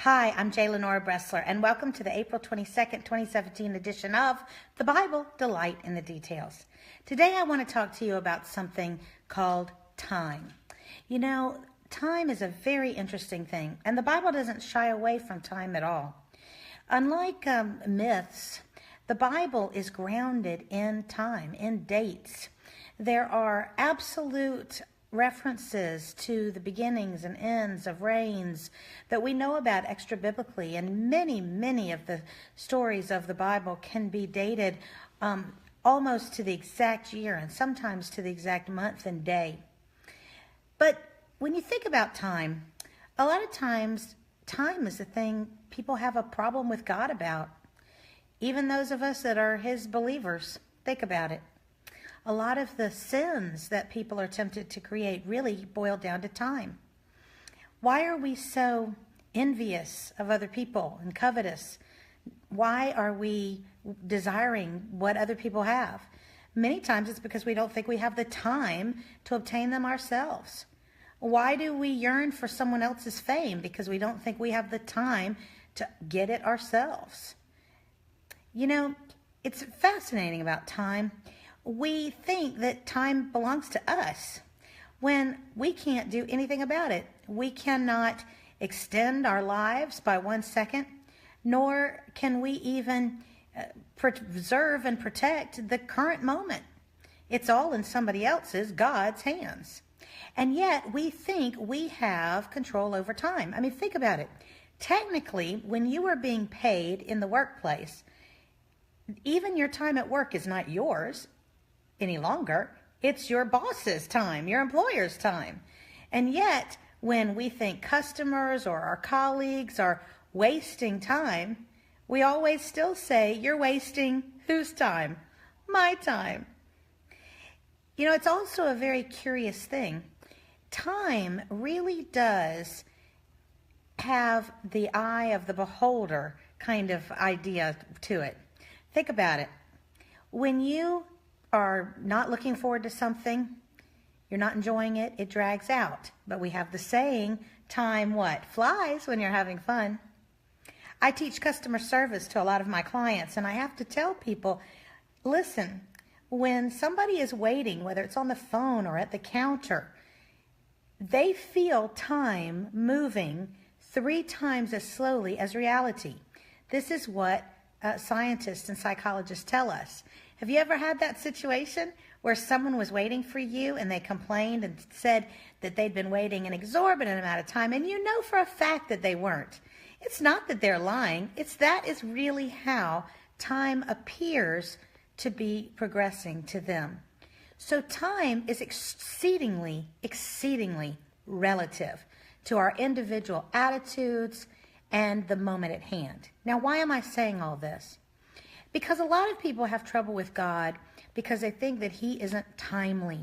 Hi, I'm Lenora Bresler, and welcome to the April 22nd, 2017 edition of The Bible, Delight in the Details. Today I want to talk to you about something called time. You know, time is a very interesting thing, and the Bible doesn't shy away from time at all. Unlike myths, the Bible is grounded in time, in dates. There are absolute references to the beginnings and ends of reigns that we know about extra biblically, and many of the stories of the Bible can be dated almost to the exact year and sometimes to the exact month and day. But when you think about time, a lot of times time is the thing people have a problem with God about. Even those of us that are His believers, think about it. A lot of the sins that people are tempted to create really boil down to time. Why are we so envious of other people and covetous? Why are we desiring what other people have? Many times it's because we don't think we have the time to obtain them ourselves. Why do we yearn for someone else's fame? Because we don't think we have the time to get it ourselves. You know, it's fascinating about time. We think that time belongs to us when we can't do anything about it. We cannot extend our lives by 1 second, nor can we even preserve and protect the current moment. It's all in somebody else's, God's hands. And yet we think we have control over time. I mean, think about it. Technically, when you are being paid in the workplace, even your time at work is not yours any longer. It's your boss's time, your employer's time. And yet, when we think customers or our colleagues are wasting time, we always still say, you're wasting whose time? My time. You know, it's also a very curious thing. Time really does have the eye of the beholder kind of idea to it. Think about it. When you are not looking forward to something, you're not enjoying it, it drags out. But we have the saying, time what? Flies when you're having fun. I teach customer service to a lot of my clients, and I have to tell people, listen, when somebody is waiting, whether it's on the phone or at the counter, they feel time moving 3 times as slowly as reality. This is what scientists and psychologists tell us. Have you ever had that situation where someone was waiting for you and they complained and said that they'd been waiting an exorbitant amount of time, and you know for a fact that they weren't? It's not that they're lying. That is really how time appears to be progressing to them. So time is exceedingly relative to our individual attitudes and the moment at hand. Now, why am I saying all this? Because a lot of people have trouble with God because they think that He isn't timely.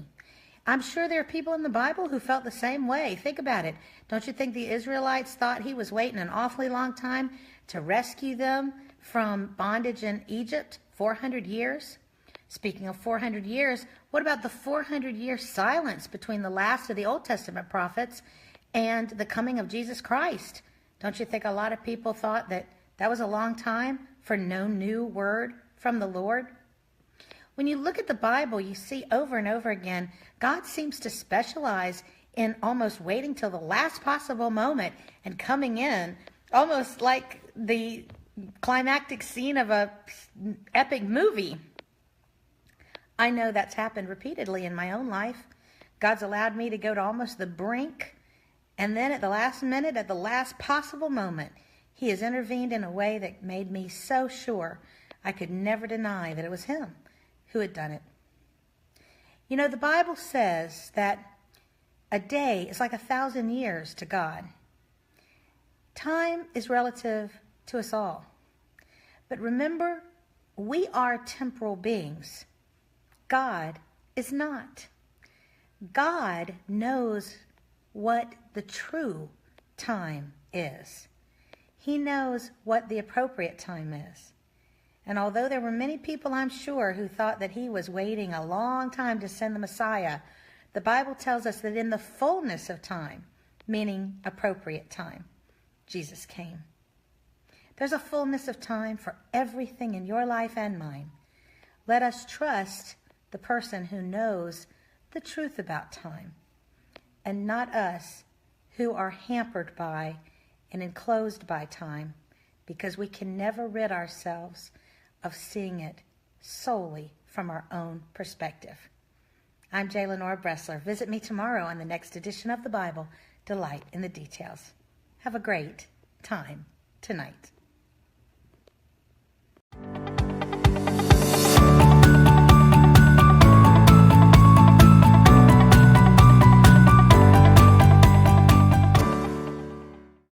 I'm sure there are people in the Bible who felt the same way. Think about it. Don't you think the Israelites thought He was waiting an awfully long time to rescue them from bondage in Egypt? 400 years? Speaking of 400 years, what about the 400-year silence between the last of the Old Testament prophets and the coming of Jesus Christ? Don't you think a lot of people thought that that was a long time for no new word from the Lord? When you look at the Bible, you see over and over again, God seems to specialize in almost waiting till the last possible moment and coming in almost like the climactic scene of a epic movie. I know that's happened repeatedly in my own life. God's allowed me to go to almost the brink, and then at the last minute, at the last possible moment, He has intervened in a way that made me so sure I could never deny that it was Him who had done it. You know, the Bible says that a day is like 1,000 years to God. Time is relative to us all. But remember, we are temporal beings. God is not. God knows what the true time is. He knows what the appropriate time is. And although there were many people, I'm sure, who thought that He was waiting a long time to send the Messiah, the Bible tells us that in the fullness of time, meaning appropriate time, Jesus came. There's a fullness of time for everything in your life and mine. Let us trust the person who knows the truth about time, and not us who are hampered by and enclosed by time, because we can never rid ourselves of seeing it solely from our own perspective. I'm Lenora Bresler. Visit me tomorrow on the next edition of the Bible, Delight in the Details. Have a great time tonight.